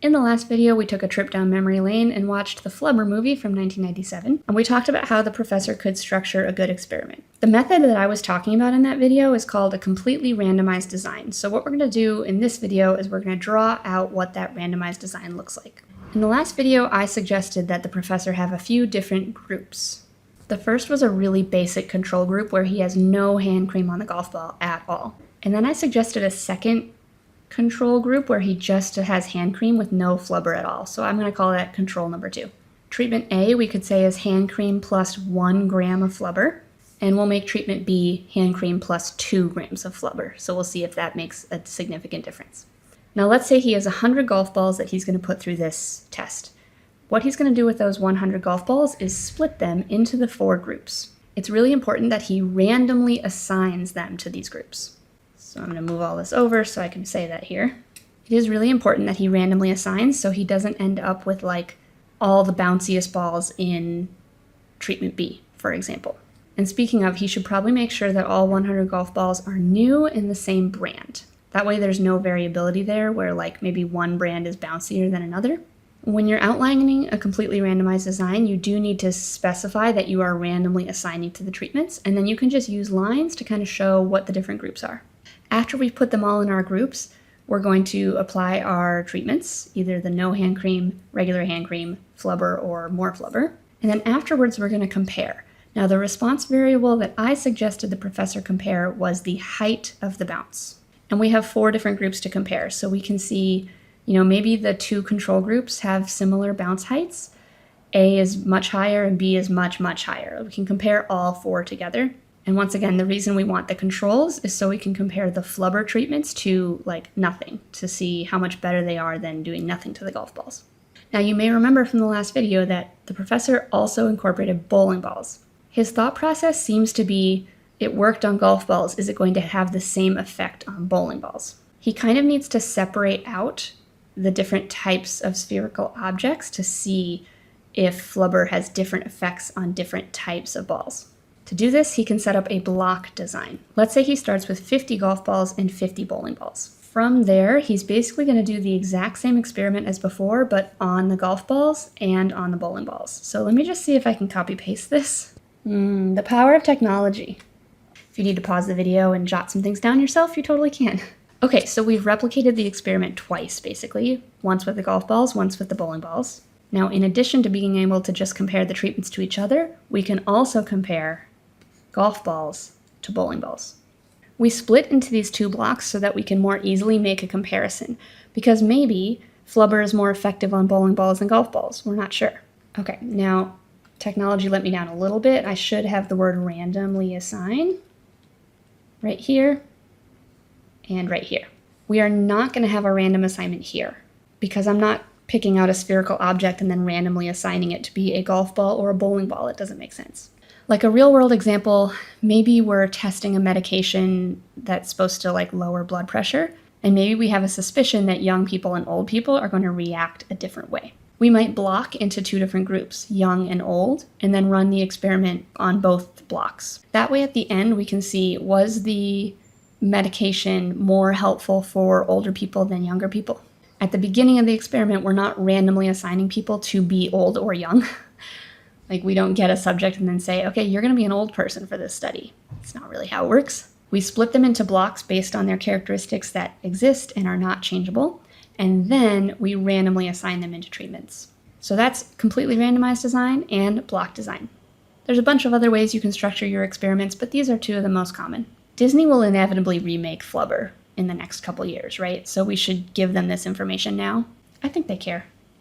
In the last video, we took a trip down memory lane and watched the Flubber movie from 1997, and we talked about how the professor could structure a good experiment. The method that I was talking about in that video is called a completely randomized design. So what we're going to do in this video is we're going to draw out what that randomized design looks like. In the last video, I suggested that the professor have a few different groups. The first was a really basic control group where he has no hand cream on the golf ball at all. And then I suggested a second control group where he just has hand cream with no flubber at all. So I'm going to call that control number 2. Treatment A, we could say, is hand cream plus 1 gram of flubber. And we'll make treatment B hand cream plus 2 grams of flubber. So we'll see if that makes a significant difference. Now let's say he has 100 golf balls that he's going to put through this test. What he's going to do with those 100 golf balls is split them into the 4 groups. It's really important that he randomly assigns them to these groups. So I'm going to move all this over so I can say that here. It is really important that he randomly assigns so he doesn't end up with like all the bounciest balls in treatment B, for example. And speaking of, he should probably make sure that all 100 golf balls are new in the same brand. That way there's no variability there where like maybe one brand is bouncier than another. When you're outlining a completely randomized design, you do need to specify that you are randomly assigning to the treatments, and then you can just use lines to kind of show what the different groups are. After we've put them all in our groups, we're going to apply our treatments, either the no hand cream, regular hand cream, flubber, or more flubber. And then afterwards, we're going to compare. Now, the response variable that I suggested the professor compare was the height of the bounce. And we have 4 different groups to compare. So we can see, maybe the 2 control groups have similar bounce heights. A is much higher and B is much, much higher. We can compare all 4 together. And once again, the reason we want the controls is so we can compare the flubber treatments to like nothing to see how much better they are than doing nothing to the golf balls. Now you may remember from the last video that the professor also incorporated bowling balls. His thought process seems to be, it worked on golf balls, is it going to have the same effect on bowling balls? He kind of needs to separate out the different types of spherical objects to see if flubber has different effects on different types of balls. To do this, he can set up a block design. Let's say he starts with 50 golf balls and 50 bowling balls. From there, he's basically going to do the exact same experiment as before, but on the golf balls and on the bowling balls. So let me just see if I can copy paste this. The power of technology. If you need to pause the video and jot some things down yourself, you totally can. Okay, so we've replicated the experiment twice, basically. Once with the golf balls, once with the bowling balls. Now, in addition to being able to just compare the treatments to each other, we can also compare golf balls to bowling balls. We split into these 2 blocks so that we can more easily make a comparison, because maybe flubber is more effective on bowling balls than golf balls. We're not sure. Okay, now technology let me down a little bit. I should have the word randomly assign right here and right here. We are not going to have a random assignment here because I'm not picking out a spherical object and then randomly assigning it to be a golf ball or a bowling ball. It doesn't make sense. Like a real world example, maybe we're testing a medication that's supposed to like lower blood pressure, and maybe we have a suspicion that young people and old people are going to react a different way. We might block into 2 different groups, young and old, and then run the experiment on both blocks. That way at the end we can see, was the medication more helpful for older people than younger people? At the beginning of the experiment, we're not randomly assigning people to be old or young. Like we don't get a subject and then say, okay, you're going to be an old person for this study. It's not really how it works. We split them into blocks based on their characteristics that exist and are not changeable, and then we randomly assign them into treatments. So that's completely randomized design and block design. There's a bunch of other ways you can structure your experiments, but these are 2 of the most common. Disney will inevitably remake Flubber in the next couple years, right? So we should give them this information now. I think they care.